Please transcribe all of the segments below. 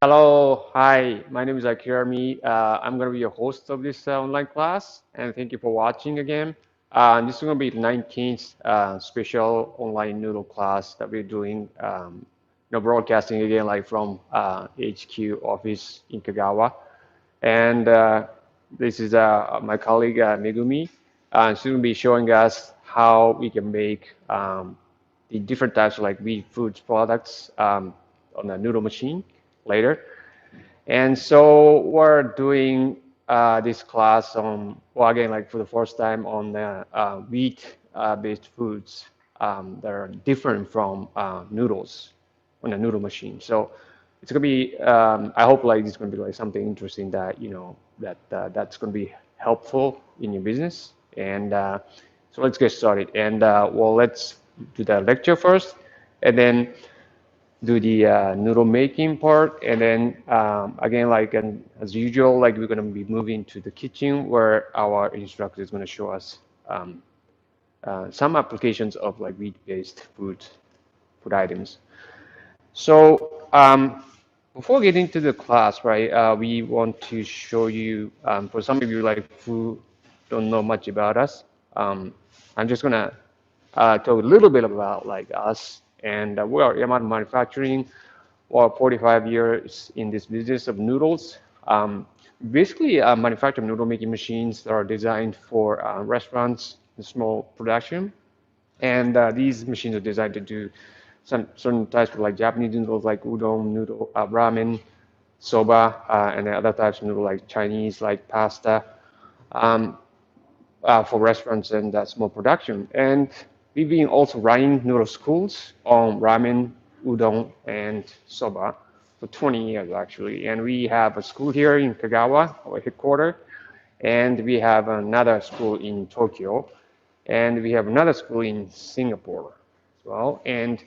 Hello, hi, my name is Akirami. I'm going to be your host of this online class, and thank you for watching again. This is going to be the 19th special online noodle class that we're doing, broadcasting again like from HQ office in Kagawa. And this is my colleague Megumi. She's going to be showing us how we can make the different types of like wheat food products on a noodle machine later. And so we're doing this class on, well, again, like for the first time on wheat-based foods that are different from noodles on a noodle machine. So it's gonna be, I hope like it's gonna be like something interesting that, that's gonna be helpful in your business. And so let's get started. And well, let's do the lecture first, and then do the noodle making part, and then again, like as usual, like we're gonna be moving to the kitchen where our instructor is gonna show us some applications of like wheat-based food items. So before getting to the class, right, we want to show you, for some of you like who don't know much about us, I'm just gonna talk a little bit about like us, and we are Yamato Manufacturing. Well, 45 years in this business of noodles. Basically, manufacture noodle making machines that are designed for restaurants and small production. And these machines are designed to do some certain types of like Japanese noodles, like udon noodle, ramen, soba, and other types of noodle like Chinese, like pasta, um, for restaurants and small production. And we've been also running noodle schools on ramen, udon, and soba for 20 years actually. And we have a school here in Kagawa, our headquarters, and we have another school in Tokyo, and we have another school in Singapore as well. And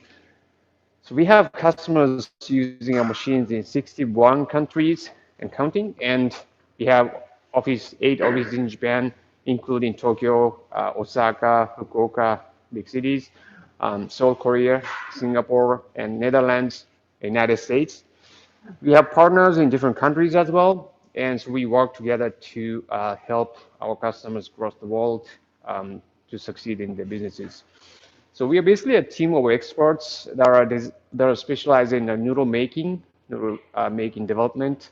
so we have customers using our machines in 61 countries and counting, and we have 8 offices in Japan, including Tokyo, Osaka, Fukuoka, big cities, South Korea, Singapore, and Netherlands, United States. We have partners in different countries as well, and so we work together to help our customers across the world to succeed in their businesses. So we are basically a team of experts that are specialized in noodle making development,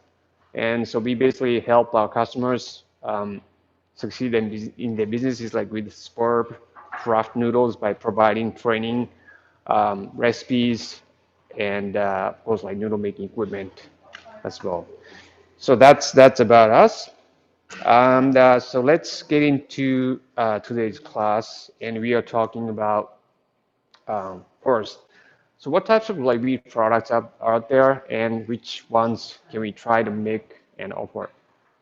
and so we basically help our customers succeed in their businesses, like with superb craft noodles by providing training, recipes, and of course like noodle making equipment as well. So that's about us. And so let's get into today's class, and we are talking about first. So what types of like wheat products are out there, and which ones can we try to make and offer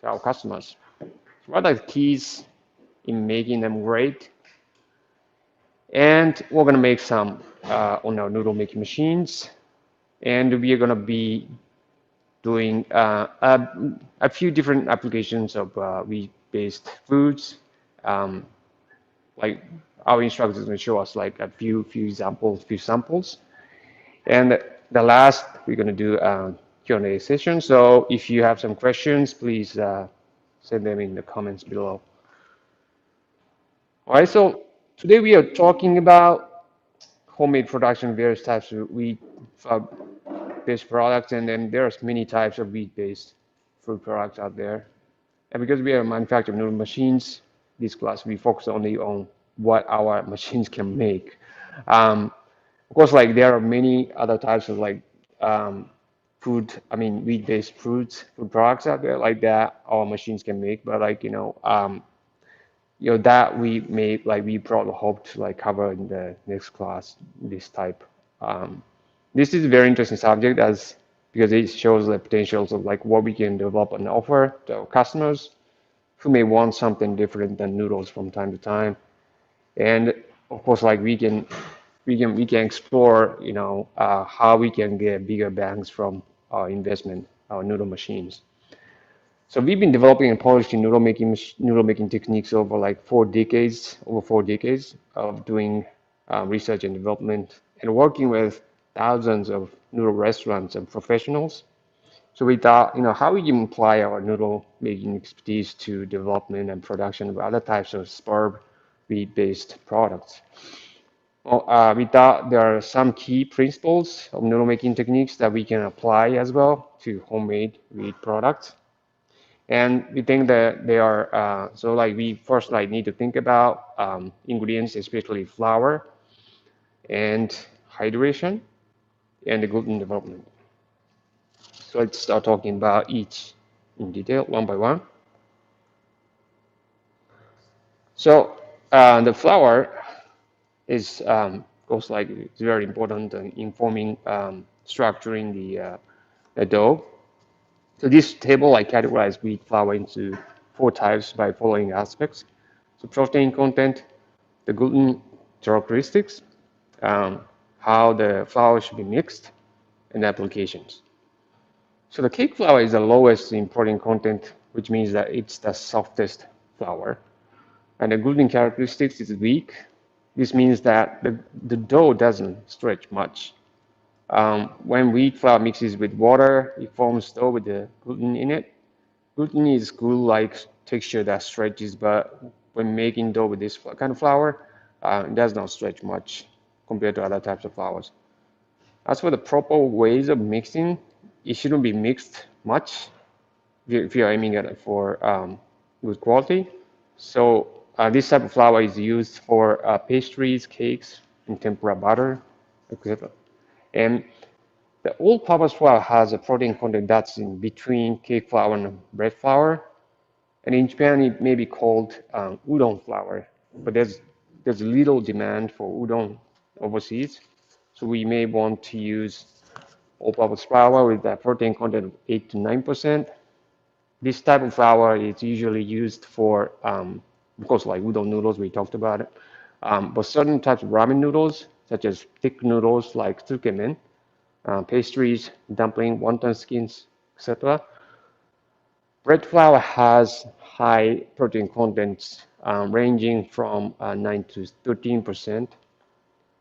to our customers? So what are the keys in making them great? And we're gonna make some on our noodle making machines, and we are gonna be doing a few different applications of wheat-based foods. Um, like our instructor is going to show us like a few examples, few samples. And the last, we're going to do a Q&A session. So if you have some questions, please send them in the comments below. All right, so today we are talking about homemade production, various types of wheat-based products, and then there's many types of wheat-based food products out there. And because we are manufacturing noodle machines, this class we focus only on what our machines can make. Of course, like there are many other types of like wheat-based food products out there like that our machines can make. But like that we may like we probably hope to like cover in the next class this type. Um, this is a very interesting subject as because it shows the potentials of like what we can develop and offer to our customers who may want something different than noodles from time to time. And of course, like we can explore, how we can get bigger bangs from our investment, our noodle machines. So we've been developing and polishing noodle making techniques over 4 decades of doing research and development, and working with thousands of noodle restaurants and professionals. So we thought, how we can apply our noodle making expertise to development and production of other types of spurb wheat-based products. Well, we thought there are some key principles of noodle making techniques that we can apply as well to homemade wheat products. And we think that they are, so like we first like need to think about ingredients, especially flour and hydration and the gluten development. So let's start talking about each in detail, one by one. So the flour is goes like it's very important in informing structuring the dough. So this table I categorize wheat flour into four types by following aspects. So protein content, the gluten characteristics, um, how the flour should be mixed, and applications. So the cake flour is the lowest in protein content, which means that it's the softest flour. And the gluten characteristics is weak. This means that the dough doesn't stretch much. When wheat flour mixes with water, it forms dough with the gluten in it. Gluten is glue-like texture that stretches, but when making dough with this kind of flour, it does not stretch much compared to other types of flours. As for the proper ways of mixing, it shouldn't be mixed much if you're aiming at it for good quality. So this type of flour is used for pastries, cakes, and tempura butter, etc. And the all-purpose flour has a protein content that's in between cake flour and bread flour. And in Japan, it may be called udon flour, but there's little demand for udon overseas. So we may want to use all-purpose flour with a protein content of 8 to 9%. This type of flour is usually used for, of course, like udon noodles, we talked about it, but certain types of ramen noodles, such as thick noodles like tsukemen, pastries, dumpling, wonton skins, etc. Bread flour has high protein contents ranging from 9 to 13%.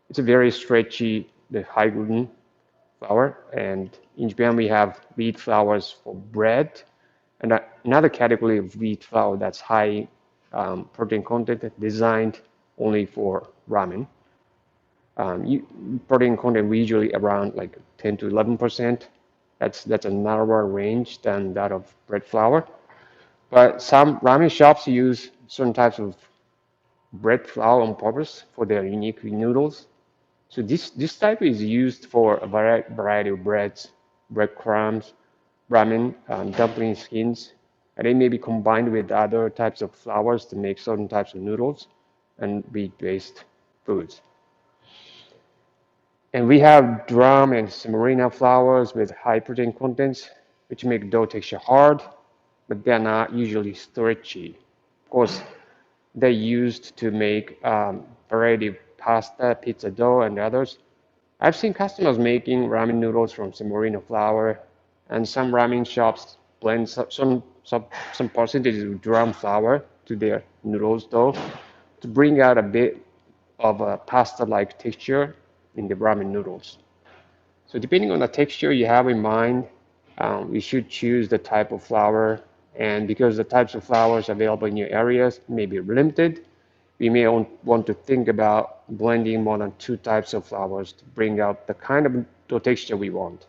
It's a very stretchy, the high gluten flour, and in Japan we have wheat flours for bread, and another category of wheat flour that's high protein content designed only for ramen. Protein content usually around like 10 to 11%. That's a narrower range than that of bread flour. But some ramen shops use certain types of bread flour on purpose for their unique noodles. So this type is used for a variety of breads, breadcrumbs, ramen, dumpling skins, and it may be combined with other types of flours to make certain types of noodles and wheat-based foods. And we have drum and semolina flours with high protein contents, which make dough texture hard, but they're not usually stretchy. Of course, they're used to make variety of pasta, pizza dough, and others. I've seen customers making ramen noodles from semolina flour, and some ramen shops blend some percentage of drum flour to their noodles dough to bring out a bit of a pasta-like texture in the ramen noodles. So depending on the texture you have in mind, you should choose the type of flour. And because the types of flours available in your areas may be limited, we may want to think about blending more than two types of flours to bring out the kind of dough texture we want.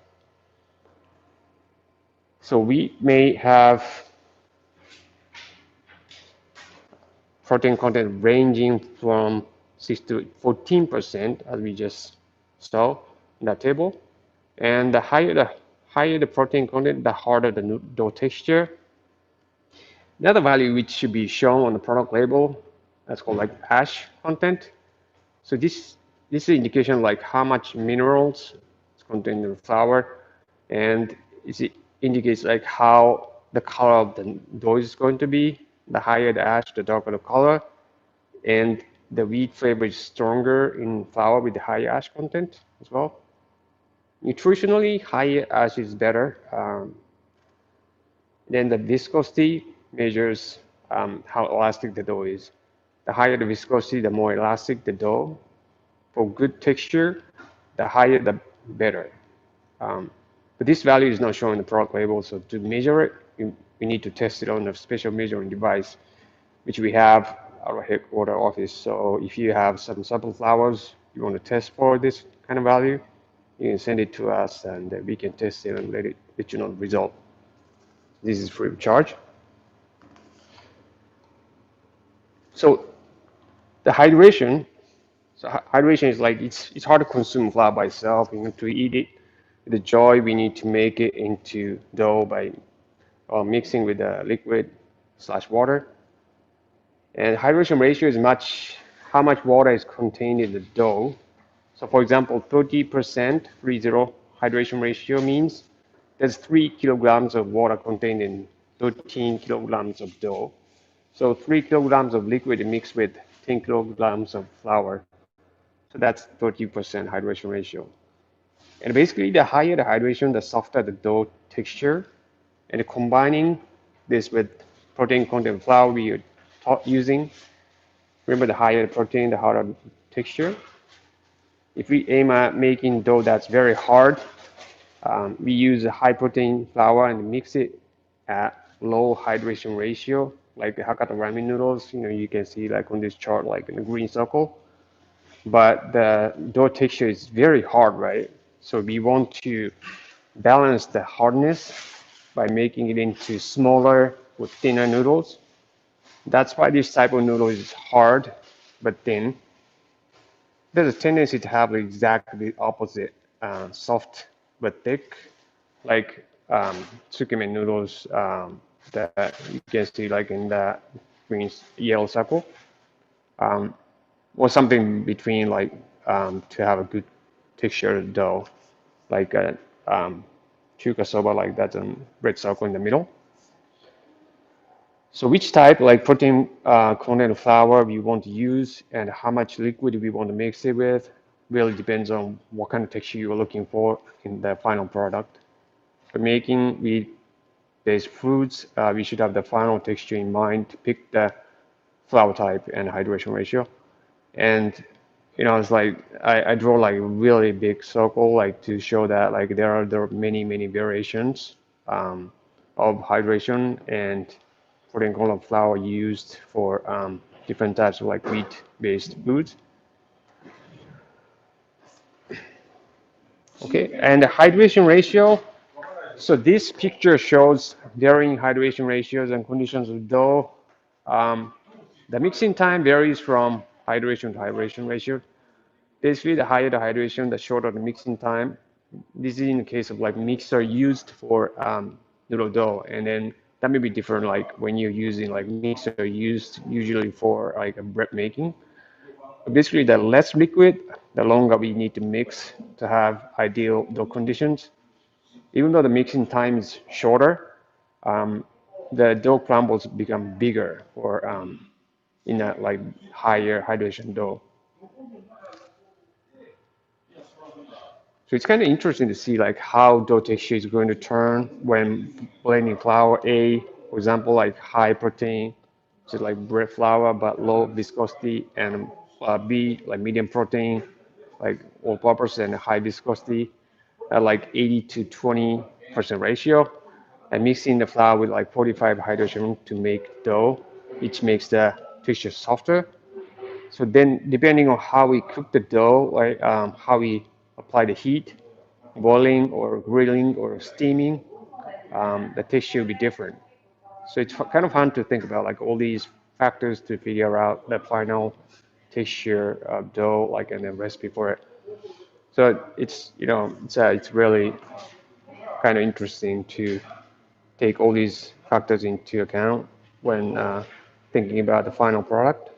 So we may have protein content ranging from 6 to 14%, as we just saw in that table. And the higher the protein content, the harder the dough texture. Another value which should be shown on the product label, that's called like ash content. So this is an indication like how much minerals is contained in the flour, and it indicates like how the color of the dough is going to be. The higher the ash, the darker the color, and the wheat flavor is stronger in flour with the high ash content as well. Nutritionally, higher ash is better. Then the viscosity measures how elastic the dough is. The higher the viscosity, the more elastic the dough. for good texture, the higher the better. Um, but this value is not shown in the product label, so to measure it, we need to test it on a special measuring device, which we have at our headquarter office. So if you have some sample flours you want to test for this kind of value, you can send it to us and we can test it and let you know the result. This is free of charge. So the hydration, so hydration is like it's hard to consume flour by itself. You need to eat it. The joy we need to make it into dough by mixing with the liquid slash water. And hydration ratio is how much water is contained in the dough. So for example, 30% 30 hydration ratio means there's 3 kilograms of water contained in 13 kilograms of dough. So 3 kilograms of liquid mixed with 10 kilograms of flour. So that's 30% hydration ratio. And basically, the higher the hydration, the softer the dough texture. And combining this with protein content flour we are using, remember the higher the protein, the harder the texture. If we aim at making dough that's very hard, we use a high protein flour and mix it at low hydration ratio, like the Hakata ramen noodles. You can see like on this chart, like in the green circle. But the dough texture is very hard, right? So we want to balance the hardness by making it into smaller or thinner noodles. That's why this type of noodle is hard but thin. There's a tendency to have exactly the opposite, soft but thick, like tsukemen noodles that you can see like in the green yellow circle, um, or something between like to have a good texture dough, like a chuka soba, like that red circle in the middle. So which type, like protein content flour we want to use and how much liquid we want to mix it with, really depends on what kind of texture you're looking for in the final product. For making wheat-based foods, we should have the final texture in mind to pick the flour type and hydration ratio. And it's like I draw like a really big circle, like to show that like there are many variations of hydration and protein content flour used for different types of like wheat-based foods. Okay, and the hydration ratio. So this picture shows varying hydration ratios and conditions of dough. Um, the mixing time varies from hydration to hydration ratio. Basically, the higher the hydration, the shorter the mixing time. This is in the case of like mixer used for noodle dough, and then that may be different like when you're using like mixer used usually for like a bread making. Basically, the less liquid, the longer we need to mix to have ideal dough conditions. Even though the mixing time is shorter, um, the dough crumbles become bigger or in a like higher hydration dough. So it's kind of interesting to see like how dough texture is going to turn when blending flour A, for example, like high protein, just like bread flour, but low viscosity, and B, like medium protein, like all-purpose and high viscosity, at like 80 to 20% ratio, and mixing the flour with like 45 hydration to make dough, which makes the texture softer. So then, depending on how we cook the dough, like how we apply the heat, boiling or grilling or steaming, the texture will be different. So it's kind of fun to think about like all these factors to figure out the final texture of dough, like and the recipe for it. So it's really kind of interesting to take all these factors into account when thinking about the final product.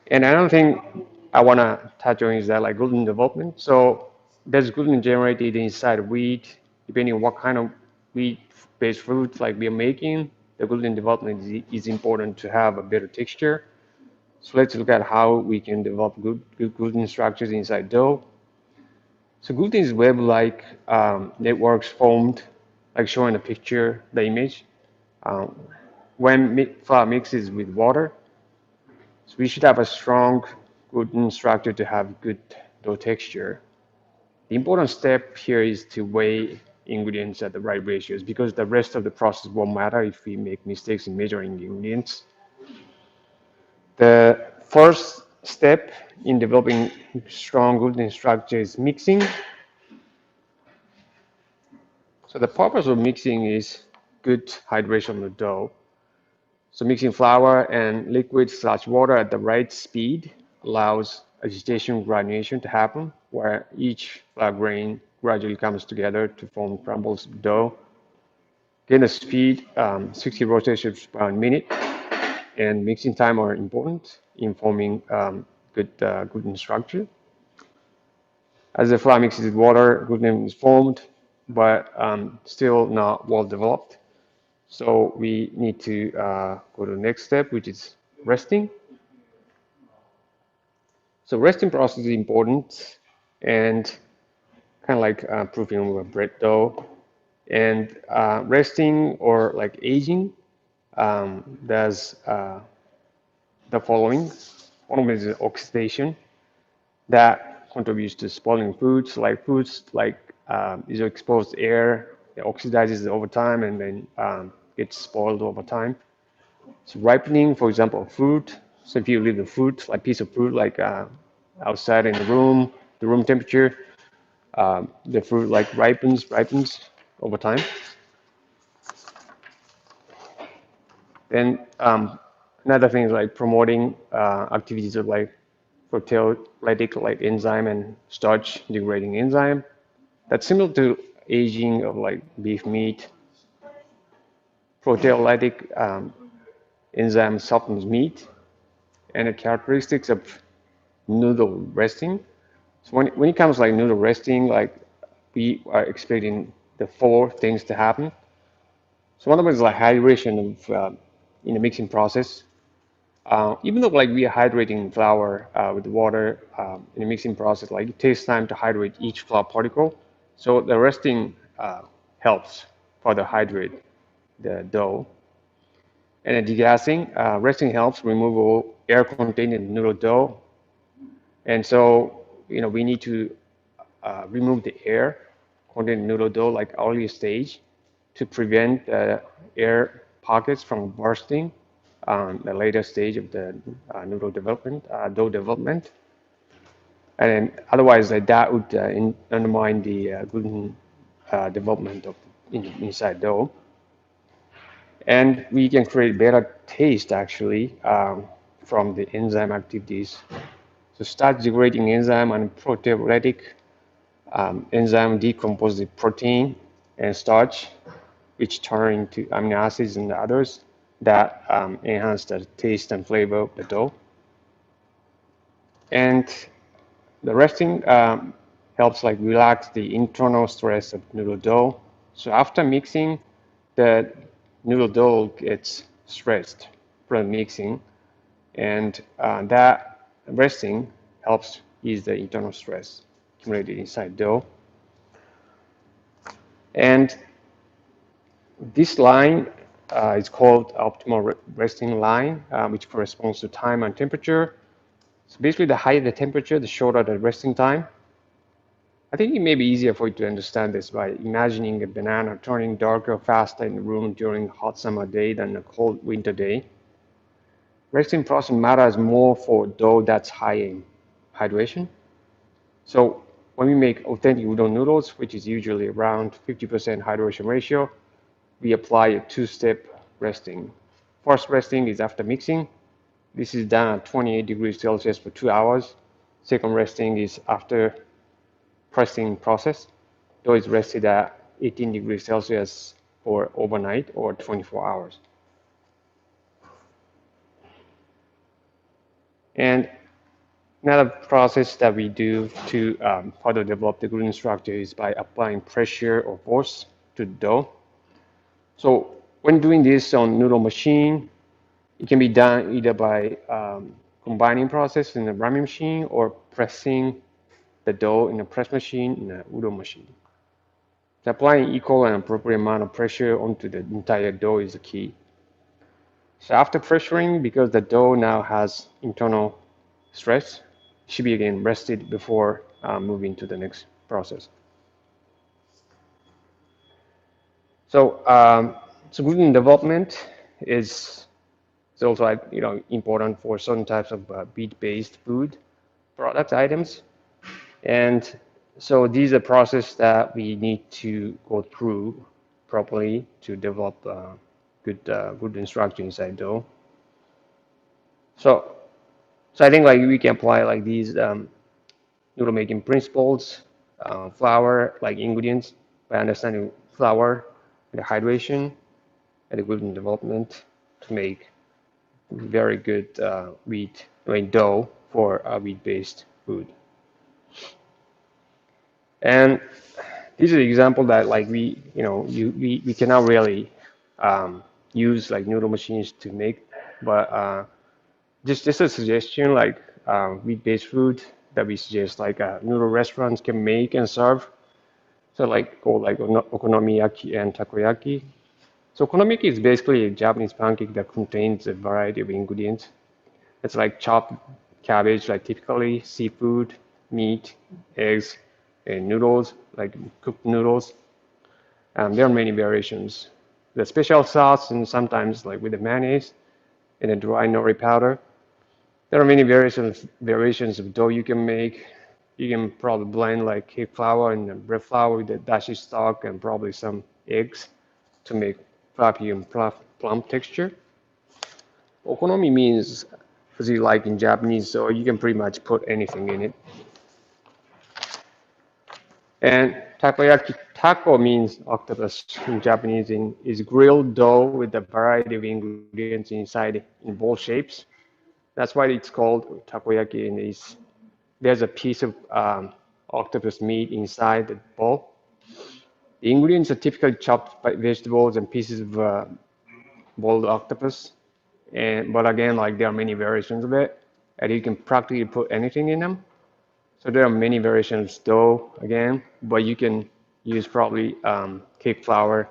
And another thing I want to touch on is that like gluten development. So there's gluten generated inside wheat, depending on what kind of wheat-based foods like we're making. The gluten development is important to have a better texture. So let's look at how we can develop good gluten structures inside dough. So gluten is web-like networks formed, like showing the picture, the image. Um, when flour mixes with water, so we should have a strong gluten structure to have good dough texture. The important step here is to weigh ingredients at the right ratios because the rest of the process won't matter if we make mistakes in measuring the ingredients. The first step in developing strong gluten structure is mixing. So the purpose of mixing is good hydration of the dough. So mixing flour and liquid/water at the right speed allows agitation granulation to happen, where each flour grain gradually comes together to form crumbles of dough. Again, the speed, 60 rotations per minute, and mixing time are important in forming good gluten structure. As the flour mixes with water, gluten is formed, but still not well developed. So we need to go to the next step, which is resting. So resting process is important and kind of like proofing over bread dough. And resting or like aging does the following. One of them is oxidation that contributes to spoiling foods like is exposed to air, it oxidizes over time and then gets spoiled over time. So ripening, for example, fruit. So if you leave the fruit, like piece of fruit, like outside in the room temperature, the fruit like ripens over time. Then another thing is like promoting activities of like proteolytic like enzyme and starch degrading enzyme. That's similar to aging of like beef meat. Proteolytic enzyme softens meat, and the characteristics of noodle resting. So when it comes like noodle resting, like we are expecting the four things to happen. So one of them is like hydration of in the mixing process. Even though like we are hydrating flour with water in the mixing process, like it takes time to hydrate each flour particle. So the resting helps further hydrate the dough. And the degassing, resting helps remove all air contained in the noodle dough. And so, we need to remove the air contained in noodle dough like early stage to prevent air pockets from bursting on the later stage of the noodle development, dough development. And then otherwise, that would undermine the gluten development of inside dough. And we can create better taste actually from the enzyme activities. So starch degrading enzyme and proteolytic enzyme decompose the protein and starch, which turn into amino acids and others that enhance the taste and flavor of the dough. And the resting helps like relax the internal stress of noodle dough. So after mixing, the noodle dough gets stressed from mixing, and that resting helps ease the internal stress accumulated inside dough. And this line is called optimal resting line, which corresponds to time and temperature. So basically, the higher the temperature, the shorter the resting time. I think it may be easier for you to understand this by imagining a banana turning darker faster in the room during a hot summer day than a cold winter day. Resting process matters more for dough that's high in hydration. So when we make authentic udon noodles, which is usually around 50% hydration ratio, we apply a two-step resting. First resting is after mixing. This is done at 28 degrees Celsius for 2 hours. Second resting is after pressing process. Dough is rested at 18 degrees Celsius for overnight or 24 hours. And another process that we do to further develop the gluten structure is by applying pressure or force to the dough. So when doing this on noodle machine, it can be done either by combining process in the ramen machine or pressing the dough in a press machine in a udon machine. So applying equal and appropriate amount of pressure onto the entire dough is the key. So after pressuring, because the dough now has internal stress, should be again rested before moving to the next process. So, so gluten development is also important for certain types of wheat-based food product items, and so these are processes that we need to go through properly to develop good structure inside dough. So, so I think like we can apply like these noodle making principles, flour like ingredients by understanding flour, the hydration, and the gluten development to make very good dough for a wheat-based food. And this is an example that like we cannot really use like noodle machines to make, but just a suggestion like wheat-based food that we suggest like noodle restaurants can make and serve. So like called like okonomiyaki and takoyaki. So okonomiyaki is basically a Japanese pancake that contains a variety of ingredients. It's like chopped cabbage, like typically seafood, meat, eggs, and noodles, like cooked noodles. There are many variations. The special sauce and sometimes like with the mayonnaise and a dry nori powder. There are many variations of dough you can make. You can probably blend like cake flour and bread flour with the dashi stock and probably some eggs to make fluffy and plump texture. Okonomi means as you like in Japanese, so you can pretty much put anything in it. And takoyaki, taco means octopus in Japanese, and is grilled dough with a variety of ingredients inside in ball shapes. That's why it's called takoyaki, and there's a piece of octopus meat inside the ball. The ingredients are typically chopped vegetables and pieces of boiled octopus. But again, like there are many variations of it, and you can practically put anything in them. So there are many variations of dough again, but you can use probably cake flour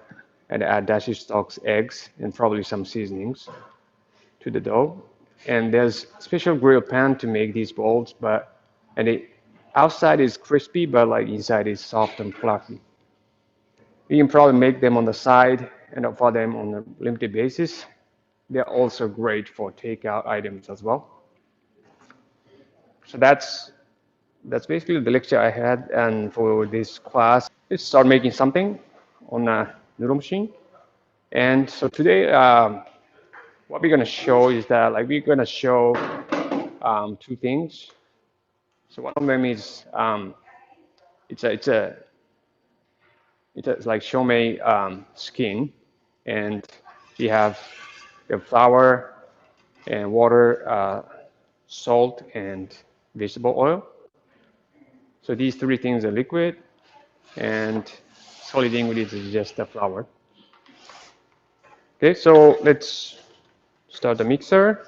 and add dashi stocks, eggs, and probably some seasonings to the dough. And there's special grill pan to make these balls, and the outside is crispy, but like inside is soft and fluffy. You can probably make them on the side and offer them on a limited basis. They're also great for takeout items as well. So that's basically the lecture I had, and for this class, let's start making something on a noodle machine. And so today, what we're gonna show is that like we're gonna show two things. So one of them is it's a it's a it's like shumai skin, and we have the flour and water, salt, and vegetable oil. So these three things are liquid, and solid ingredients is just the flour. Okay, so let's start the mixer.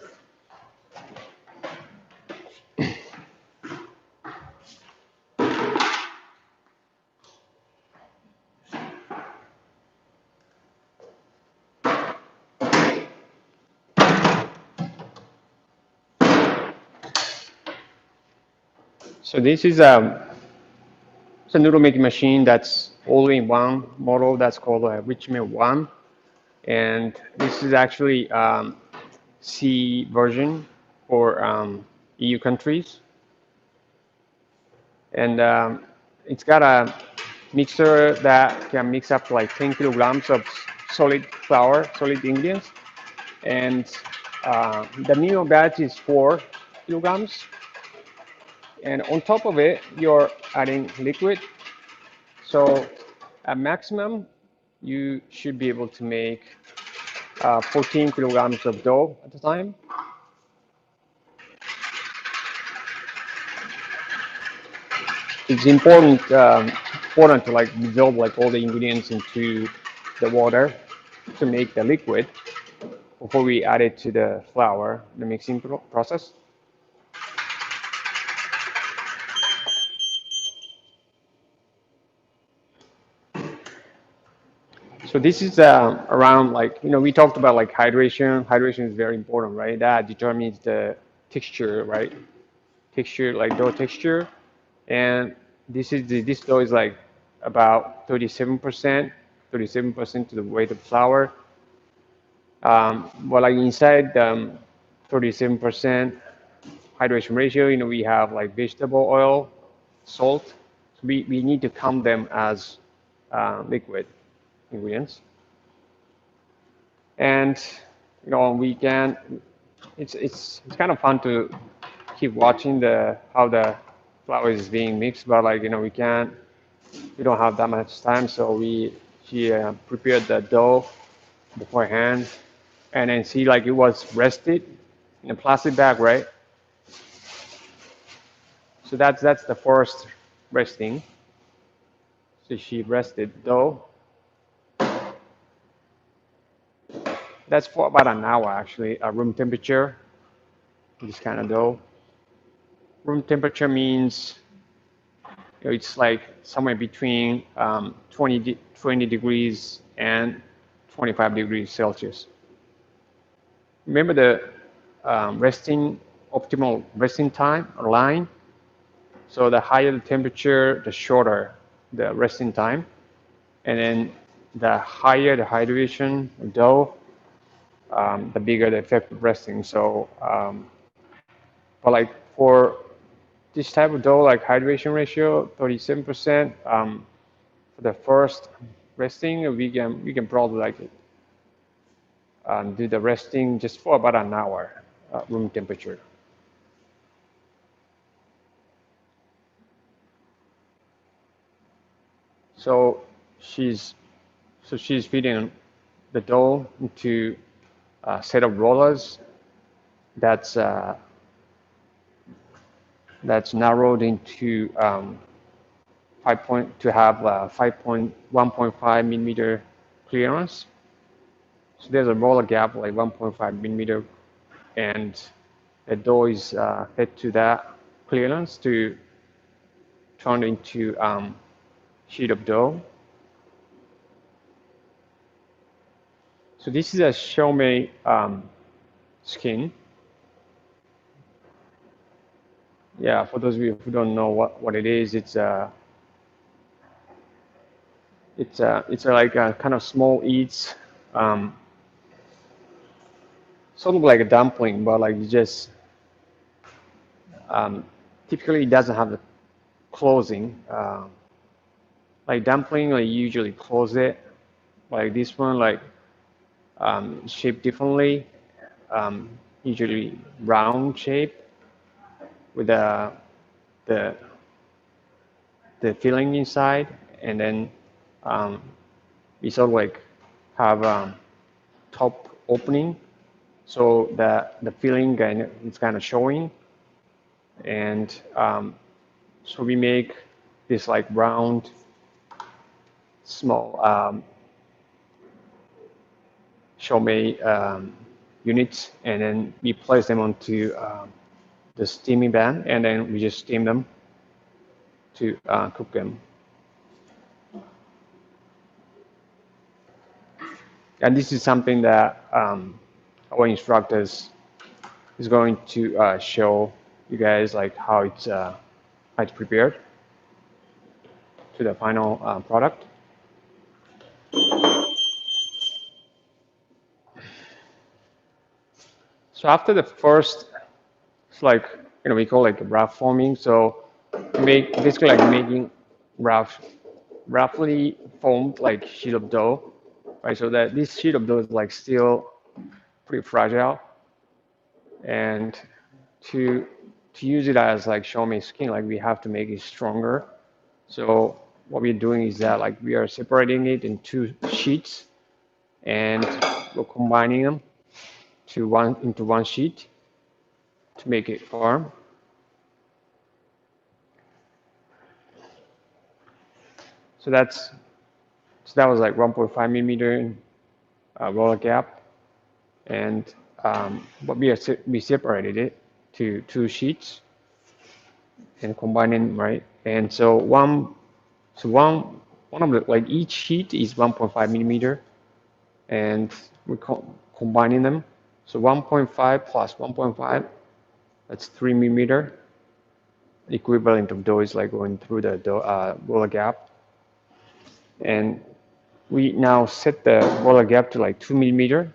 So this is it's a noodle making machine that's all-in-one model that's called Richmond One, and this is actually C version for EU countries, and it's got a mixer that can mix up to like 10 kilograms of solid flour, solid ingredients, and the minimum batch is 4 kilograms. And on top of it, you're adding liquid. So at maximum, you should be able to make 14 kilograms of dough at a time. It's important to like dissolve like all the ingredients into the water to make the liquid before we add it to the flour, the mixing process. So this is around like, we talked about like hydration. Hydration is very important, right? That determines the texture, right? texture, like dough texture, and this dough is like about 37% to the weight of flour. But like inside 37% hydration ratio, we have like vegetable oil, salt. So we need to count them as liquid ingredients. And on weekend, it's kind of fun to keep watching the how the flour is being mixed, but like we don't have that much time, so she prepared the dough beforehand, and then see like it was rested in a plastic bag, right? So that's the first resting. So she rested dough. That's for about an hour actually, room temperature. This kind of dough. Room temperature means it's like somewhere between 20 degrees and 25 degrees Celsius. Remember the resting optimal resting time or line. So the higher the temperature, the shorter the resting time, and then the higher the hydration dough, the bigger the effective resting. So, but like for this type of dough, like hydration ratio, 37%. For the first resting, we can probably like do the resting just for about an hour, room temperature. So she's she's feeding the dough into a set of rollers that's uh, that's narrowed into 1.5 millimeter clearance. So there's a roller gap like 1.5 millimeter, and the dough is fed to that clearance to turn into sheet of dough. So this is a shumai skin. Yeah, for those of you who don't know what it is, it's like a kind of small eats, um, sort of like a dumpling, but like you just um, typically it doesn't have the closing. Like dumpling, like you usually close it. Like this one, like shaped differently, um, usually round shape with the the filling inside, and then um, we sort of like have top opening, so the filling is kind of showing, and so we make this like round, small shumai units, and then we place them onto the steaming pan, and then we just steam them to cook them. And this is something that our instructors is going to show you guys like how it's prepared to the final product. So after the first, it's like we call like rough forming. So make basically like making roughly formed like sheet of dough, right? So that this sheet of dough is like still pretty fragile, and to to use it as like shumai skin, like we have to make it stronger. So what we're doing is that like we are separating it in two sheets, and we're combining them into one sheet to make it firm. So that was like 1.5 millimeter roller gap, and but we separated it to two sheets and combining, right. And one of the like each sheet is 1.5 millimeter, and we combining them. So 1.5 plus 1.5, that's 3 millimeter, equivalent of dough is like going through the roller gap. And we now set the roller gap to like 2 millimeter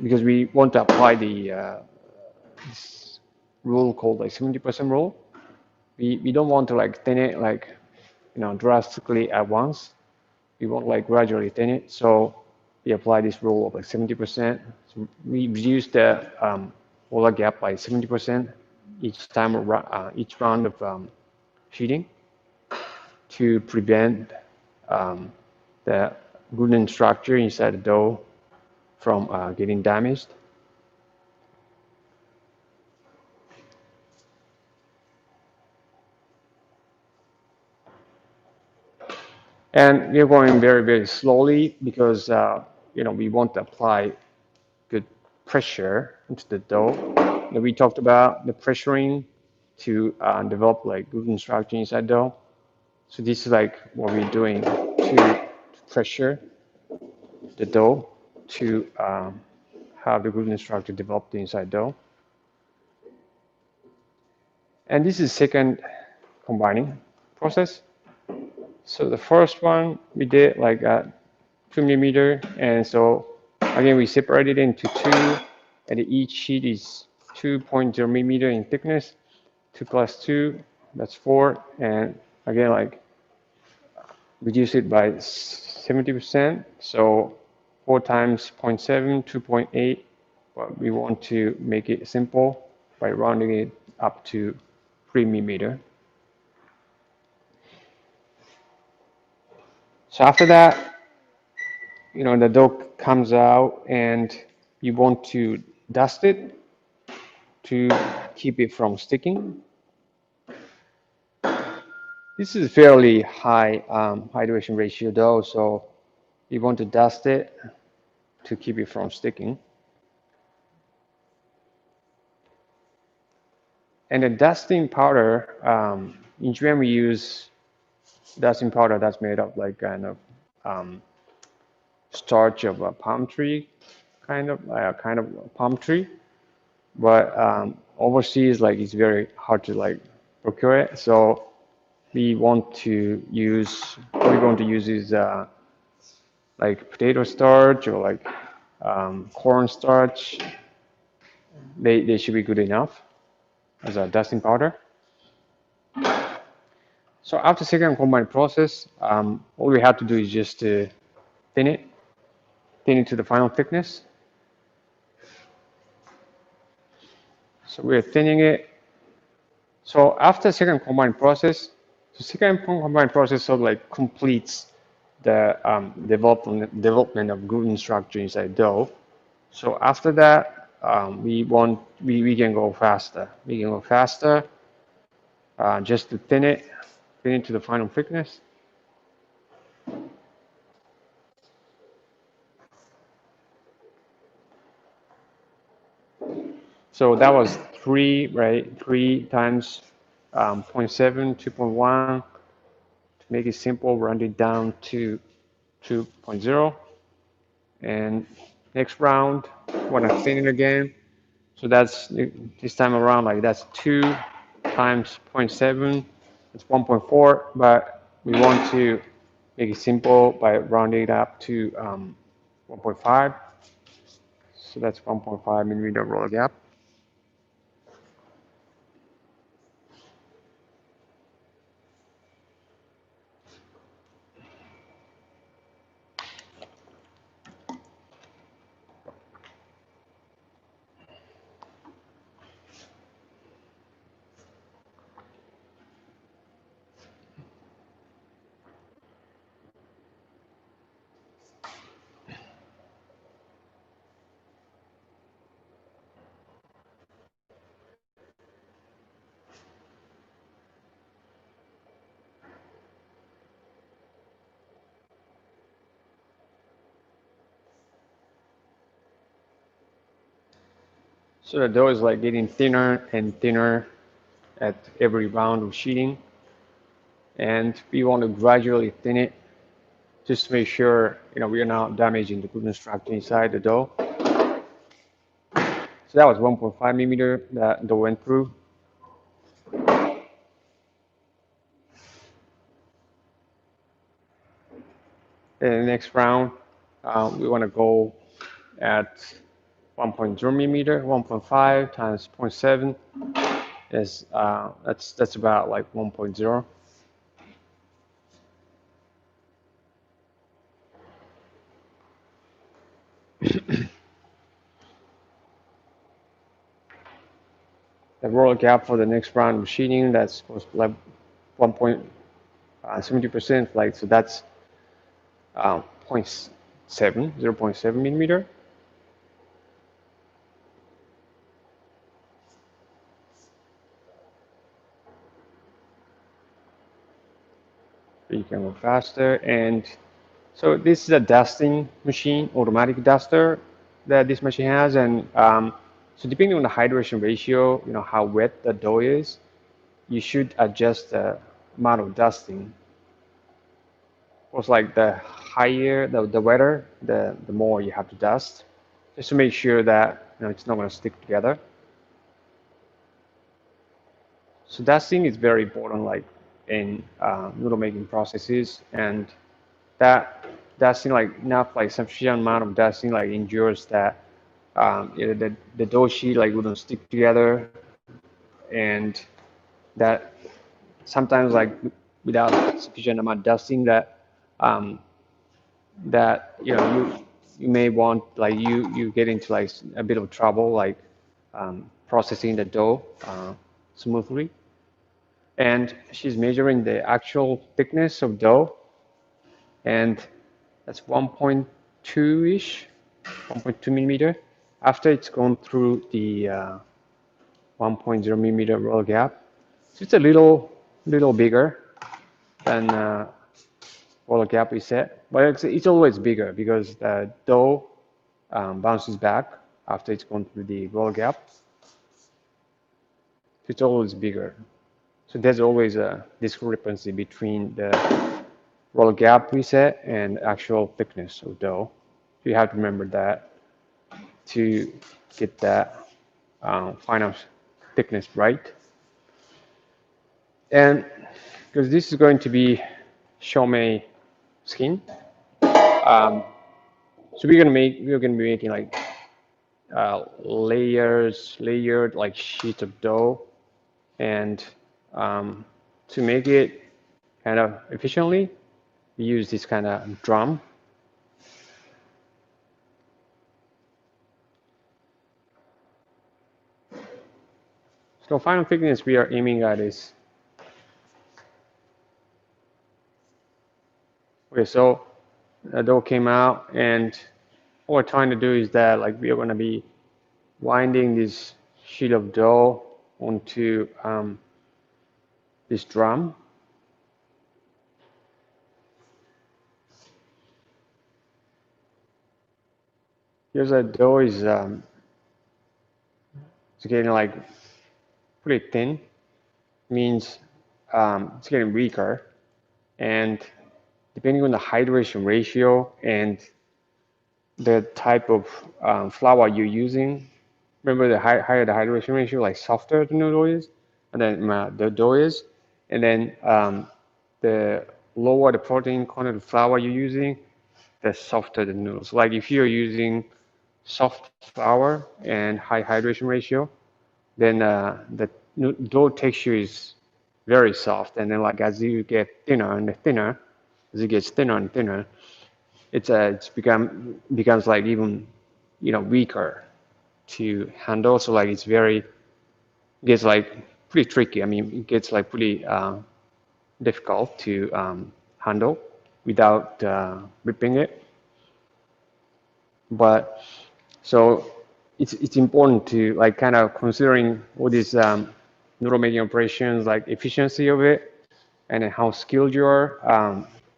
because we want to apply the this rule called like 70% rule. We don't want to like thin it like drastically at once. We want like gradually thin it. So we apply this rule of like 70%. So we reduce the roller gap by 70% each round of sheeting to prevent the gluten structure inside the dough from getting damaged. And we're going very, very slowly because we want to apply good pressure into the dough. That we talked about the pressuring to develop like gluten structure inside dough. So this is like what we're doing to pressure the dough to have the gluten structure developed inside dough. And this is second combining process. So the first one we did like at 2 millimeter, and so again we separated it into two, and each sheet is 2.0 millimeter in thickness. 2 plus 2, that's 4, and again like reduce it by 70%. So 4 times 0.7, 2.8, but we want to make it simple by rounding it up to 3 millimeter. So after that, the dough comes out and you want to dust it to keep it from sticking. This is fairly high hydration ratio dough, so you want to dust it to keep it from sticking. And the dusting powder, in Japan we use dusting powder that's made of like kind of starch of a palm tree, kind of palm tree. But overseas, like it's very hard to like procure it. So we want to use what we want to use is like potato starch or like corn starch. They should be good enough as a dusting powder. So after second combine process, all we have to do is just thin it to the final thickness. So we're thinning it. So after second combine process, the second combine process sort of like completes the development of gluten structure inside dough. So after that, we can go faster. We can go faster just to thin it to the final thickness. So that was 3, right? 3 times 0.7, 2.1. To make it simple, round it down to 2.0. And next round, want to thin it again. So that's this time around, like that's 2 times 0.7. It's 1.4, but we want to make it simple by rounding it up to 1.5. So that's 1.5 millimeter roller gap. So the dough is like getting thinner and thinner at every round of sheeting. And we want to gradually thin it just to make sure we are not damaging the gluten structure inside the dough. So that was 1.5 millimeter that dough went through. In the next round, we want to go at 1.0 millimeter, 1.5 times 0.7 is that's about like 1.0. The roll gap for the next round of machining, that's supposed to be like 1.70%, like so that's 0.7 millimeter. You can go faster. And so this is a dusting machine, automatic duster that this machine has. And so depending on the hydration ratio, how wet the dough is, you should adjust the amount of dusting. Of course, like the higher, the wetter, the more you have to dust, just to make sure that it's not going to stick together. So dusting is very important, like in noodle making processes, and that dusting, like enough, like sufficient amount of dusting, like ensures that the dough sheet like wouldn't stick together, and that sometimes like without sufficient amount of dusting, um, that you may want like you get into like a bit of trouble like processing the dough smoothly. And she's measuring the actual thickness of dough, and that's 1.2-ish, 1.2 millimeter. After it's gone through the 1.0 millimeter roll gap, so it's a little bigger than roll gap we set, but it's always bigger because the dough bounces back after it's gone through the roll gap. It's always bigger. So there's always a discrepancy between the roll gap we set and actual thickness of dough. So you have to remember that to get that final thickness right. And because this is going to be shumai skin, so we're gonna be making like layered like sheets of dough, and to make it kind of efficiently, we use this kind of drum. So final thickness we are aiming at is, okay, so the dough came out, and what we're trying to do is that like we are going to be winding this sheet of dough onto this drum. Here's the dough is it's getting like pretty thin, means it's getting weaker, and depending on the hydration ratio and the type of flour you're using, remember the higher the hydration ratio, like softer the noodle is, and then the dough is, and then the lower the protein content of flour you're using, the softer the noodles. Like if you're using soft flour and high hydration ratio, then the dough texture is very soft, and then like as you get thinner and thinner, as it gets thinner and thinner, it's becomes like even weaker to handle. So like it's very gets like pretty tricky. I mean, it gets like pretty difficult to handle without whipping it. But so it's important to like kind of considering all these noodle making operations, like efficiency of it and then how skilled you are.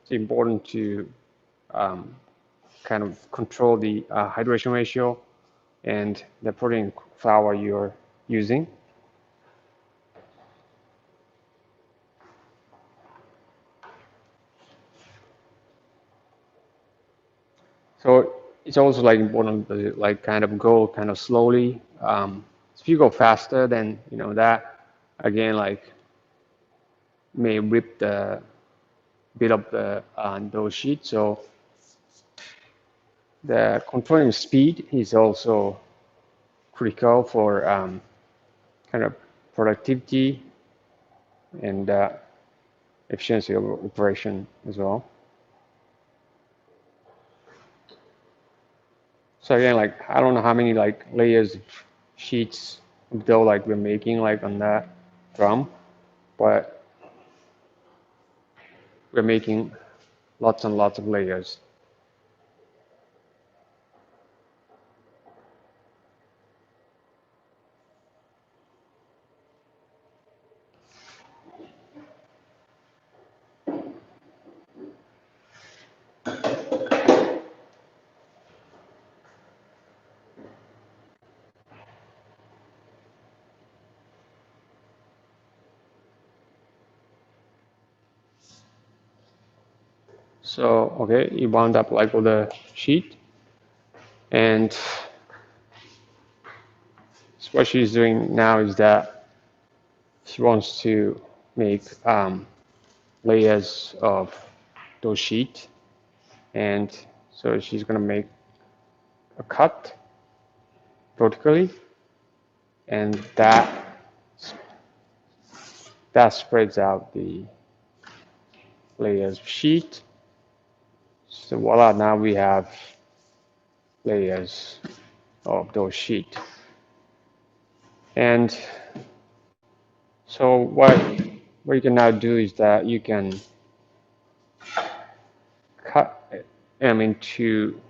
It's important to kind of control the hydration ratio and the protein flour you're using. So it's also like important to like kind of go kind of slowly. If you go faster, then that again like may rip the bit of the dough sheet. So The controlling speed is also critical for kind of productivity and efficiency of operation as well. So again, like I don't know how many like layers of sheets of dough like we're making like on that drum, but we're making lots and lots of layers. So okay, you wound up like with the sheet, and so what she's doing now is that she wants to make layers of those sheet, and so she's gonna make a cut vertically, and that spreads out the layers of sheet. So voila, now we have layers of those sheet. And so what you can now do is that you can cut them into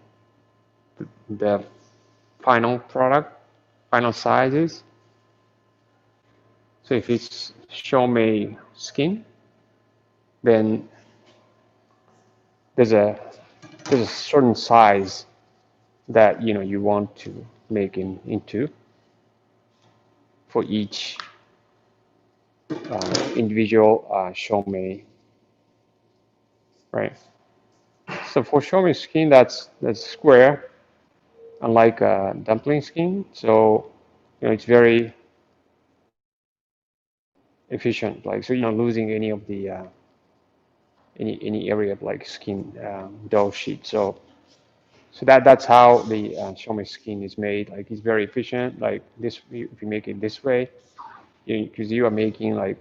the final product, final sizes. So if it's shumai skin, then there's a there's a certain size that you want to make into for each individual shumai, right? So for shumai skin, that's square, unlike dumpling skin. So it's very efficient. Like so, you're not losing any of the any area of like skin dough sheet. So that's how the shumai skin is made. Like it's very efficient. Like this, if you make it this way, because you are making like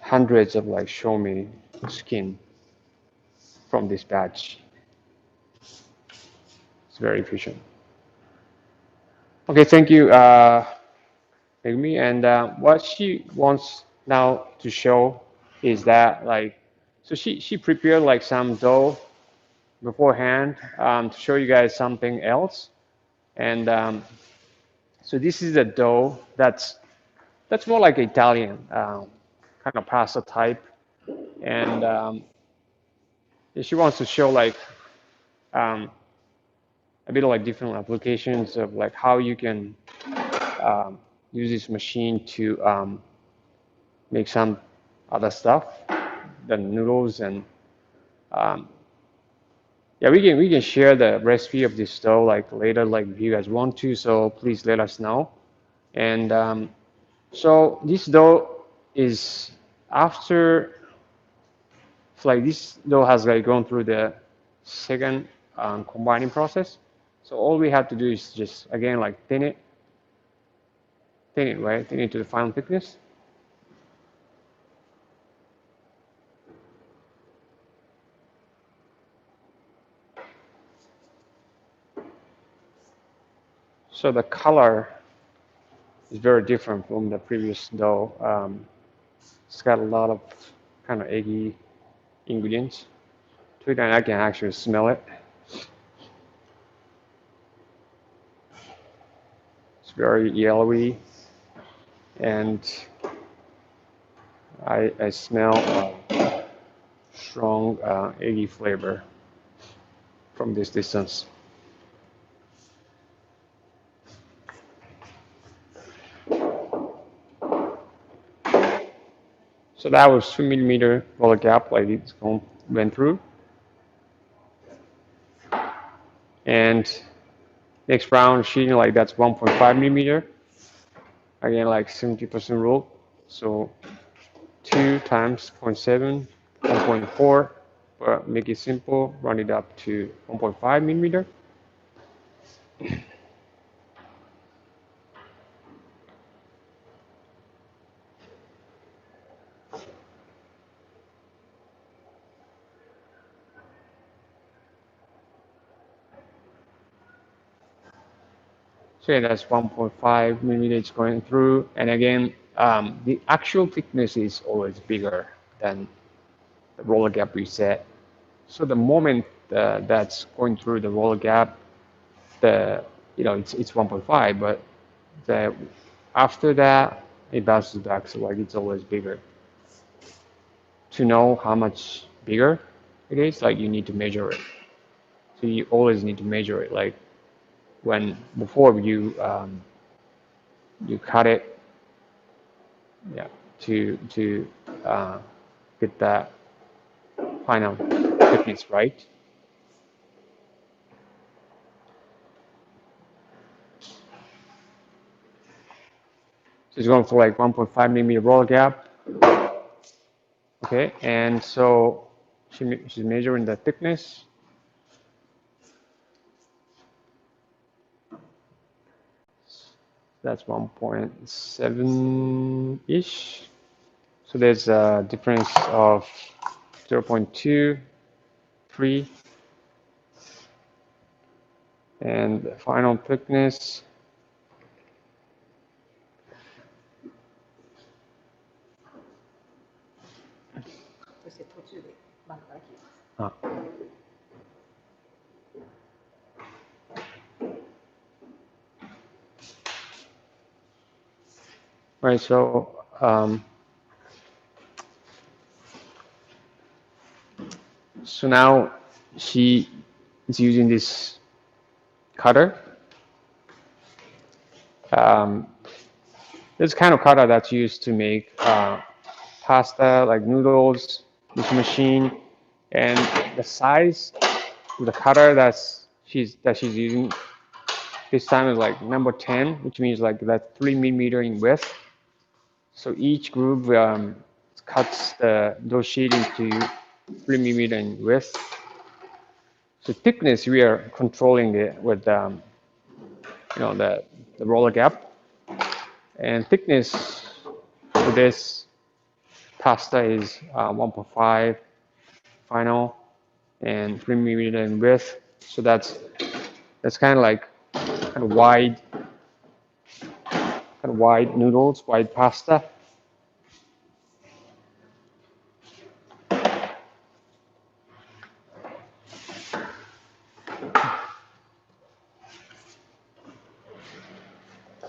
hundreds of like shumai skin from this batch. It's very efficient. Okay, thank you, Megumi. And what she wants now to show is that like, so she prepared like some dough beforehand to show you guys something else. And so this is a dough that's more like Italian kind of pasta type. And she wants to show like um, a bit of like different applications of like how you can use this machine to make some other stuff, the noodles and um, yeah, we can share the recipe of this dough like later, like if you guys want to. So please let us know. And so this dough is after so like this dough has like gone through the second combining process. So all we have to do is just again like thin it, right? Thin it to the final thickness. So the color is very different from the previous dough. It's got a lot of kind of eggy ingredients to it, and I can actually smell it. It's very yellowy, and I smell strong eggy flavor from this distance. So that was 2 millimeter roller gap, like it's went through. And next round sheeting, like that's 1.5 millimeter. Again, like 70% rule. So 2 times 0.7, 1.4. but make it simple, run it up to 1.5 millimeter. So yeah, that's 1.5 millimeters going through. And again, the actual thickness is always bigger than the roller gap we set. So the moment that's going through the roller gap, the it's 1.5, but the after that it bounces back. So like it's always bigger. To know how much bigger it is, like you need to measure it. So you always need to measure it. Like when before you cut it, yeah, to uh, get that final thickness right. So it's going for like 1.5 millimeter roll gap. Okay, and so she's measuring the thickness. That's 1.7 ish. So there's a difference of 0.2, 3, and the final thickness. Ah. Right, so now she is using this cutter. Um, this kind of cutter that's used to make pasta, like noodles, this machine, and the size of the cutter that she's using this time is like number 10, which means like that's 3 millimeter in width. So each groove cuts those sheet into 3 millimeter in width. So thickness, we are controlling it with the roller gap, and thickness for this pasta is 1.5 final and 3 millimeter in width. So that's kind of wide noodles, wide pasta.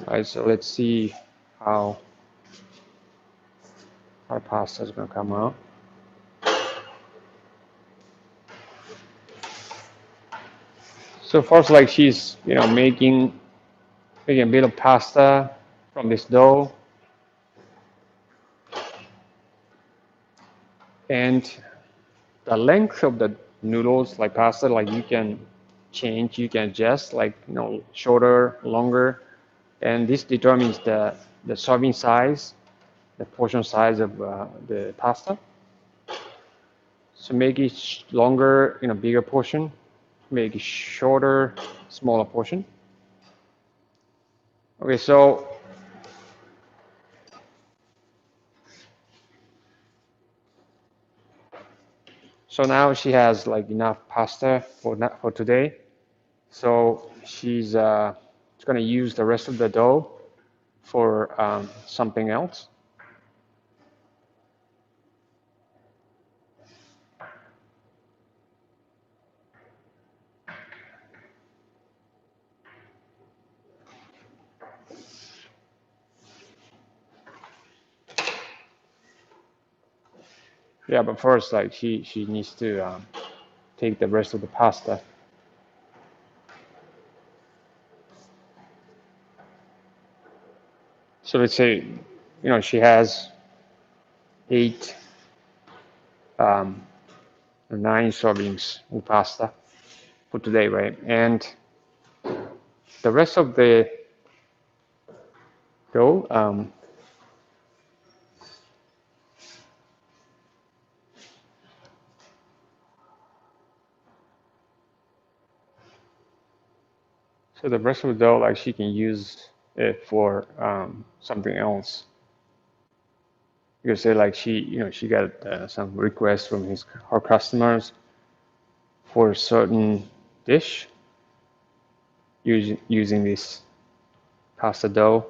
All right, so let's see how our pasta is going to come out. So first, like she's making a bit of pasta from this dough, and the length of the noodles, like pasta, like you can change, you can adjust, like shorter, longer, and this determines the serving size, the portion size of the pasta. So make it longer in a bigger portion, make it shorter, smaller portion. Okay, so now she has like enough pasta for today. So she's gonna use the rest of the dough for something else. Yeah, but first, like she needs to take the rest of the pasta. So let's say, she has 8, um, or 9 servings of pasta for today, right? And the rest of the dough, So the rest of the dough, like she can use it for something else. Because say like she got some requests from her customers for a certain dish using this pasta dough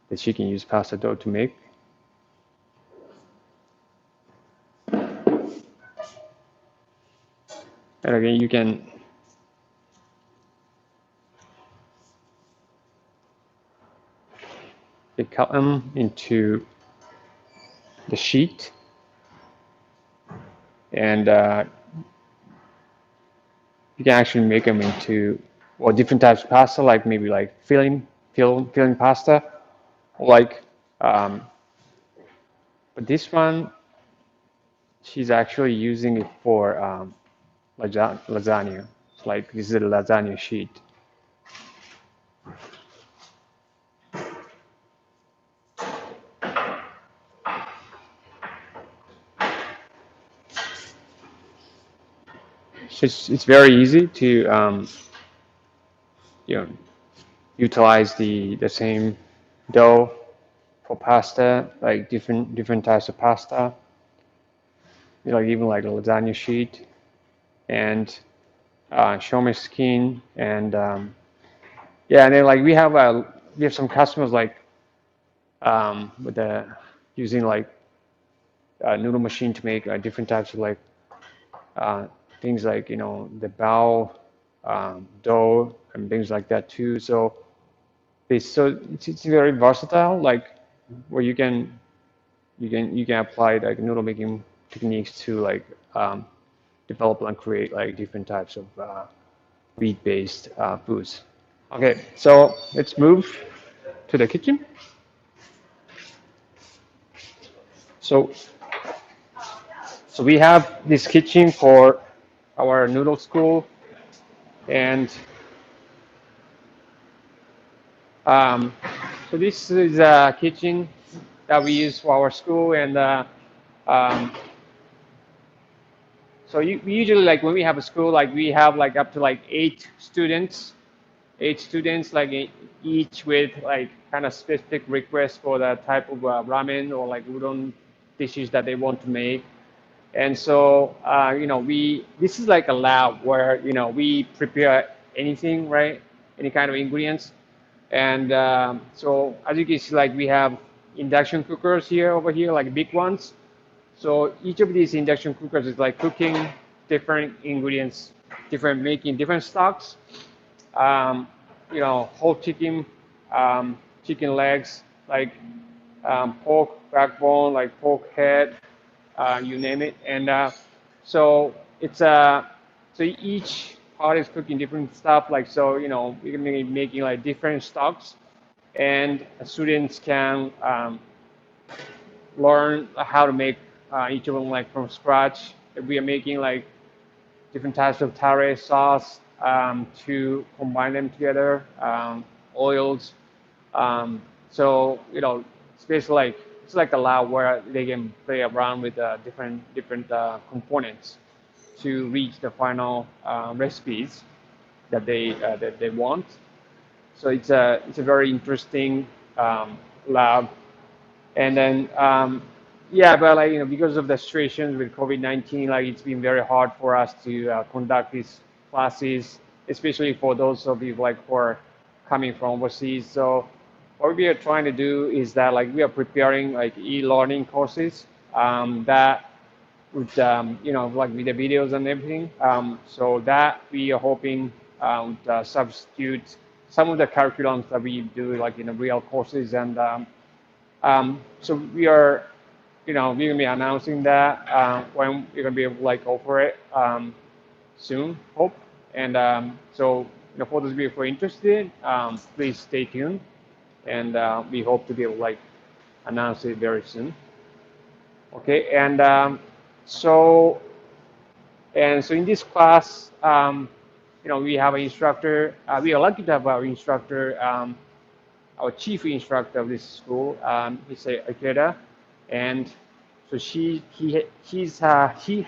that she can use pasta dough to make. And again, you cut them into the sheet, and you can actually make them into different types of pasta, like maybe like filling pasta, like um, but this one she's actually using it for lasagna. It's like this is a lasagna sheet. It's very easy to you know utilize the same dough for pasta, like different types of pasta, like even like a lasagna sheet and shumai skin, and yeah, and then like we have some customers like with the using like noodle machine to make different types of like uh, things like the bao dough and things like that too. So it's very versatile, like where you can apply like noodle making techniques to like develop and create like different types of wheat-based foods. Okay, so let's move to the kitchen. So so we have this kitchen for our noodle school, and um, so this is a kitchen that we use for our school, and um, so we usually like when we have a school, like we have like up to like eight students, like each with like kind of specific requests for the type of ramen or like udon dishes that they want to make. And so we this is like a lab where we prepare anything, right? Any kind of ingredients. And so as you can see, like we have induction cookers here over here, like big ones. So each of these induction cookers is like cooking different ingredients, making different stocks. Um, whole chicken, chicken legs, like pork backbone, like pork head, you name it. And so it's so each part is cooking different stuff. Like so, we're gonna be making like different stocks, and students can learn how to make each of them like from scratch. We are making like different types of tare sauce to combine them together, oils. So it's basically like it's like a lab where they can play around with different components to reach the final recipes that they want. So it's a very interesting lab. And then, yeah, but like because of the situations with COVID-19, like it's been very hard for us to conduct these classes, especially for those of you like who are coming from overseas. So what we are trying to do is that like we are preparing like e-learning courses that would like with the videos and everything. So that we are hoping would substitute some of the curriculums that we do like in the real courses. And so we're gonna be announcing that when we're gonna be able to like offer it soon, hope. And so for those of you who are interested, please stay tuned, and we hope to be able to like announce it very soon. Okay, and so so in this class, we have an instructor. We are lucky to have our instructor. Our chief instructor of this school, is Akira, and so he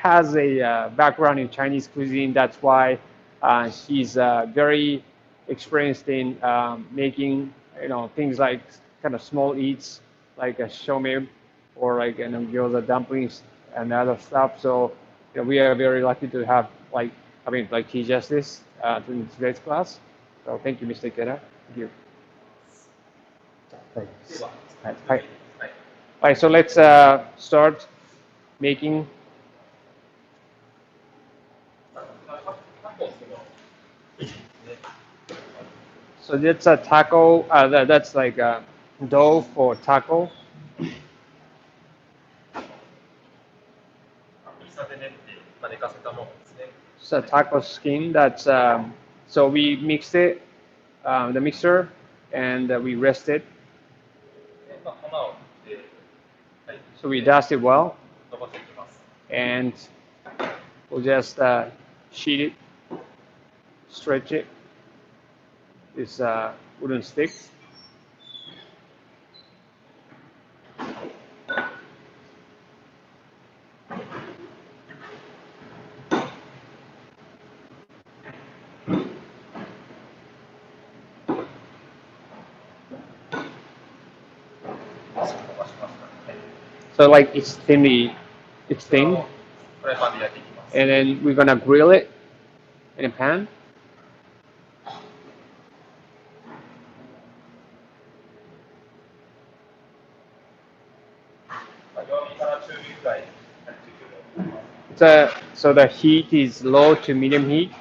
has a background in Chinese cuisine. That's why he's very experienced in making things like kind of small eats like a shumai or like gyoza dumplings and other stuff. So we are very lucky to have like like teach us this in today's class. So thank you, Mr. Ikeda. Thank you. はい。Alright, so let's start making. So that's a taco. That's like a dough for taco. It's a taco skin. That's so we mixed it, the mixer, and we rest it. So we dust it well, and we'll just sheet it, stretch it. This wooden sticks. So like it's thin, and then we're gonna grill it in a pan. So the heat is low to medium heat.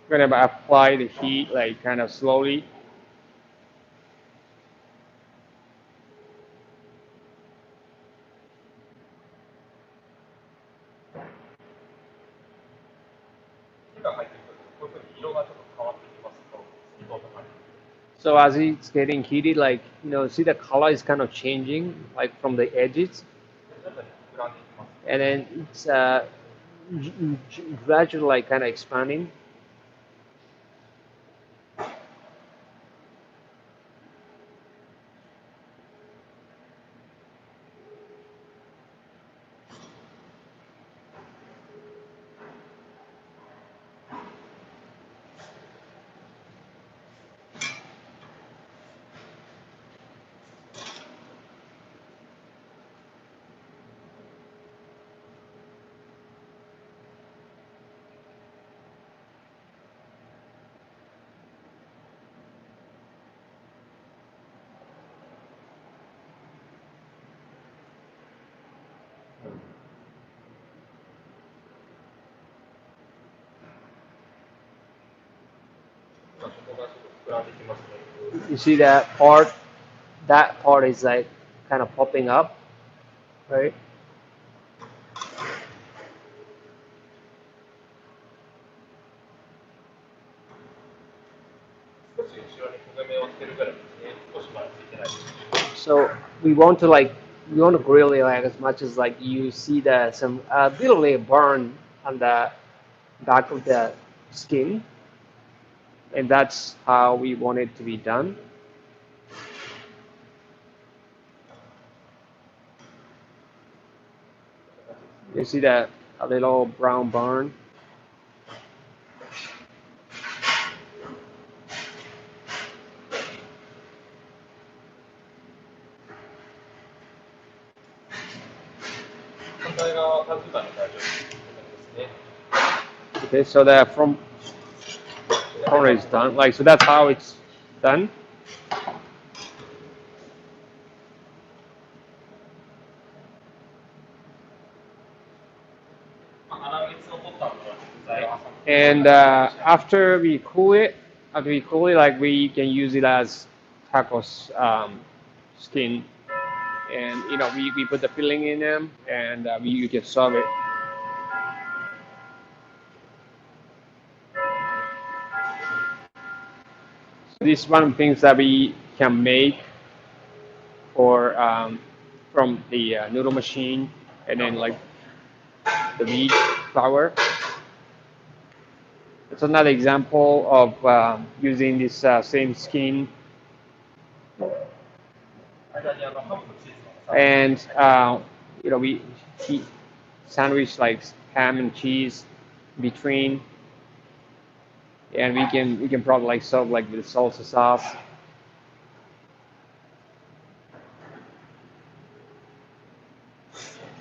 We're gonna apply the heat like kind of slowly. So as it's getting heated, like see the color is kind of changing, like from the edges, and then it's gradually like kind of expanding. You see that part? That part is like kind of popping up, right? So we want to grill it like as much as like you see that some little burn on the back of the skin, and that's how we want it to be done. You see that a little brown burn. Okay, so the from corner is done. Like so, that's how it's done. And after we cool it, like we can use it as tacos skin, and we put the filling in them, and you can serve it. This is one of the things that we can make for from the noodle machine, and then like the wheat flour. It's another example of using this same skin, and we heat sandwich like ham and cheese between. and we can probably like serve like with salsa sauce.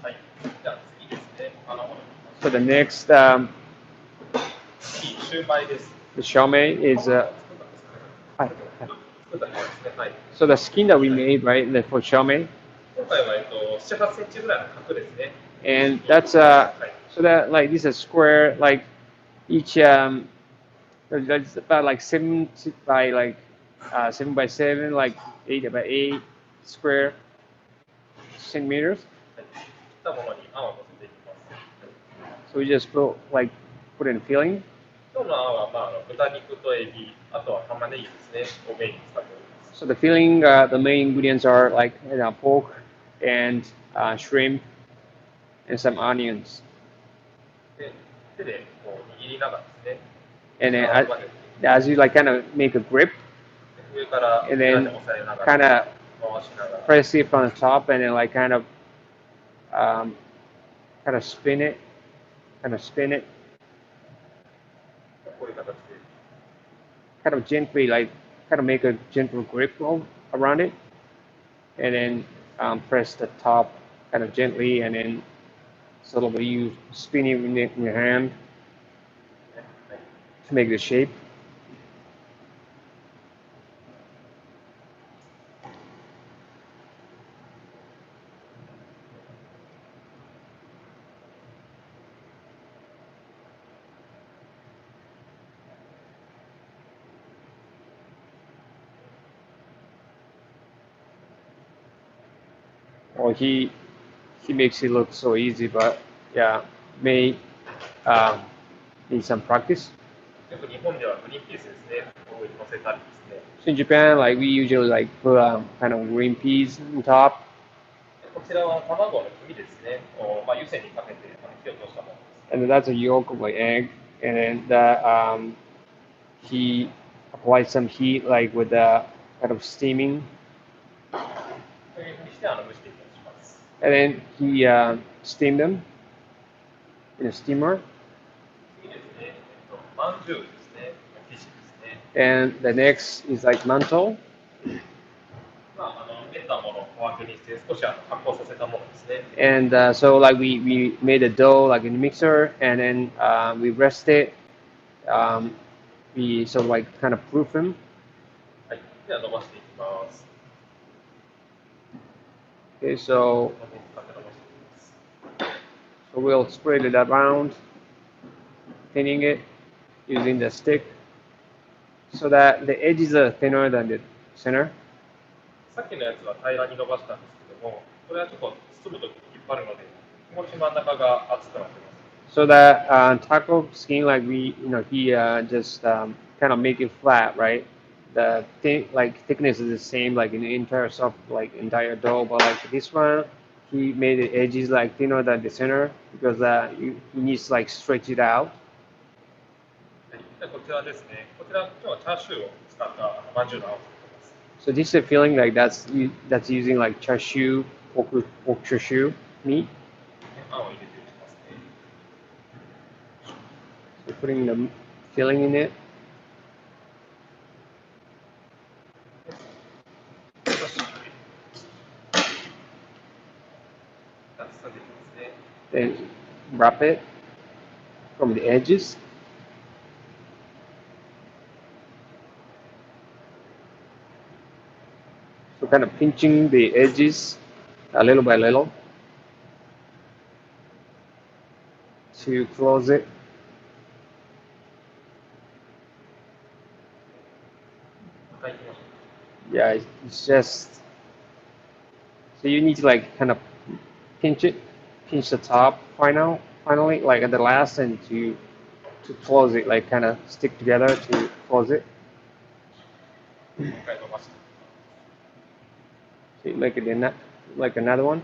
はい。じゃあ次ですね。So the next 次、シューマイです。the shumai こ is れは作ったんですかね。hi. 作ったものですね。はい。So the skin that we はい。made right for shumai, 今回は、7、8センチぐらいの角ですね。and に that's なります。はい。so that like this is square like each that's about like 7 by 7 like 8 by 8 square centimeters. はい。切ったものにあんを乗せていきます。So we just put in filling. 今日のあんは、豚肉とエビ、あとは玉ねぎですね、をメインに使っております。So the filling, the main ingredients are like pork and shrimp and some onions. で、手でこう握りながらですね、And then 力を混ぜて、as you like kind of make a grip, 上から and ヘラで then 押さえなが kind ら、of 回しながら、press it from the top, and then like um, kind of spin it, こういう形で kind of gently like kind of make a gentle grip around it, and then press the top kind of gently, and then slowly you spin it in your hand ね。はい。to make the shape. Or he makes it look so easy, but yeah, may um, need some practice. よく日本ではグリーンピースですね、こういう乗せたりですね。So in Japan, like we usually like put kind of green peas on top, でこちらは卵の黄身ですね、湯煎にかけて火を通したものです。and that's a yolk of like egg, and then that he applied some heat like with the kind of steaming, というふうにして蒸していたりします。and then he steamed them in a steamer. 次ですね、まんじゅうですね、生地ですね。And the next is like mantou. 練ったものを小分けにして少し発酵させたものですね。And so like we made a dough like in the mixer, and then we rest it. Um, we so like kind of proof them. はい。では伸ばしていきます。Okay, so この辺使って伸ばしていきます。we'll spread it around, thinning it using the stick, so that the edges are thinner than the center. さっきのやつは平らに伸ばしたんですけども、これはちょっと包むときに引っ張るので、気持ち真ん中が厚くなってます。So that taco skin, like he just kind of make it flat, right? The thickness is the same, like in the entire soft, like entire dough, but like this one, he made the edges like thinner than the center because he needs to like stretch it out. はい。でこちらですね、こちら今日はチャーシューを使ったまんじゅうのあんを作ってます。So this is a feeling like that's using like chashu, pork chashu meat. あんを入れていきますね。So putting the filling in it. 少し包んでいきますね。Then wrap it from the edges. So kind of pinching the edges a little by little to close it. はい、行きましょう。Yeah, it's just so you need to like kind of pinch it, pinch the top finally, like at the last, and to close it, like kind of stick together to close it. もう一回伸ばして。So you make it in that, like another one.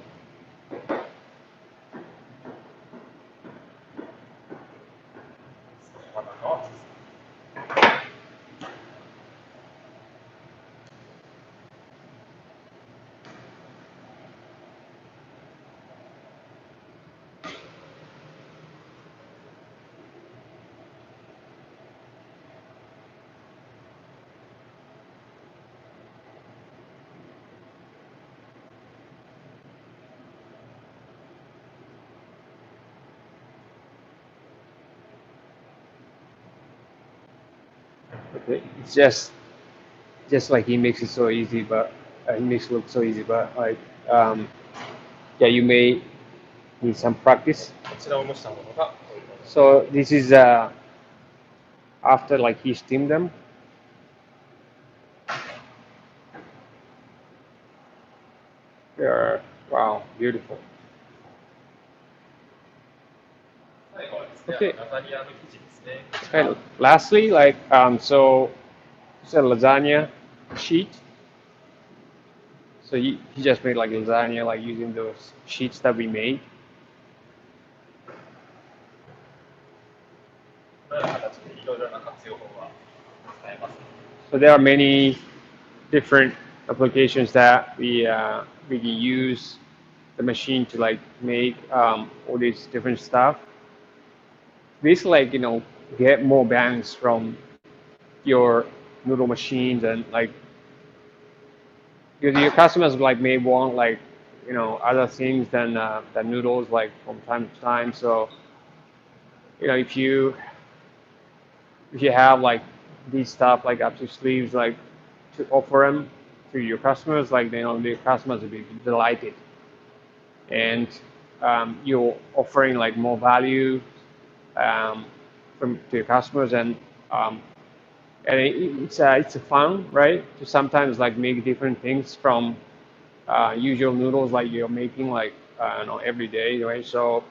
少し真ん中を包 Okay, it's just like he makes it so easy, but he makes it look so easy, but like um, yeah, you may need some practice. こちらを蒸したものがこういうもので、So this is after like he steamed them. They're wow, beautiful. 最後はですね、Okay, ラザニアの生地ですね。こちら、and lastly, like so it's a lasagna sheet. So he just made like lasagna, like using those sheets that we made. このような形でいろいろな活用法が使えます。So there are many different applications that we can use the machine to like make all these different stuff. This like get more bangs from your noodle machines and like because your customers like may want like other things than noodles like from time to time. So if you have like these stuff like up to sleeves like to offer them to your customers, like the customers will be delighted, and you're offering like more value um, to your customers, um, and it's a fun, right, to sometimes like make different things from usual noodles like you're making like every day, right? So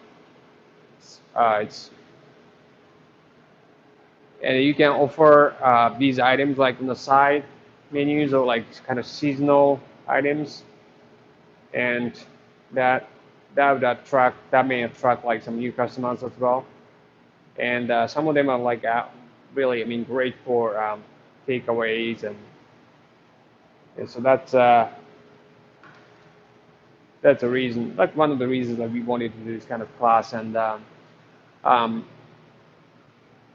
it's and you can offer these items like on the side menus or like kind of seasonal items, and that that may attract like some new customers as well. And some of them are like really, I mean, great for takeaways, and so that's a reason, like one of the reasons that we wanted to do this kind of class. And um,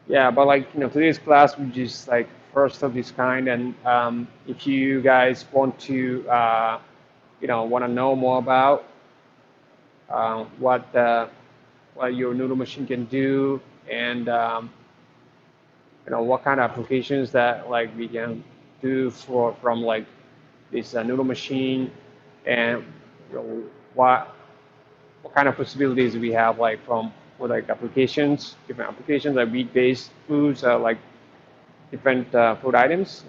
yeah, but like today's class was just like first of this kind, and if you guys want to want to know more about what your noodle machine can do, and what kind of applications that like we can do from like this noodle machine, and what kind of possibilities we have like from for like different applications like wheat-based foods, like different food items.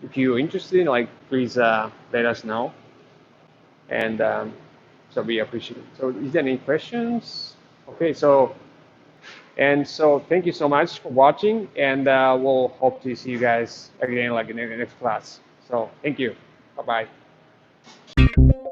If you're interested, like please let us know, and so we appreciate it. So, is there any questions? Okay, so thank you so much for watching, and we'll hope to see you guys again like in the next class. So thank you. Bye bye.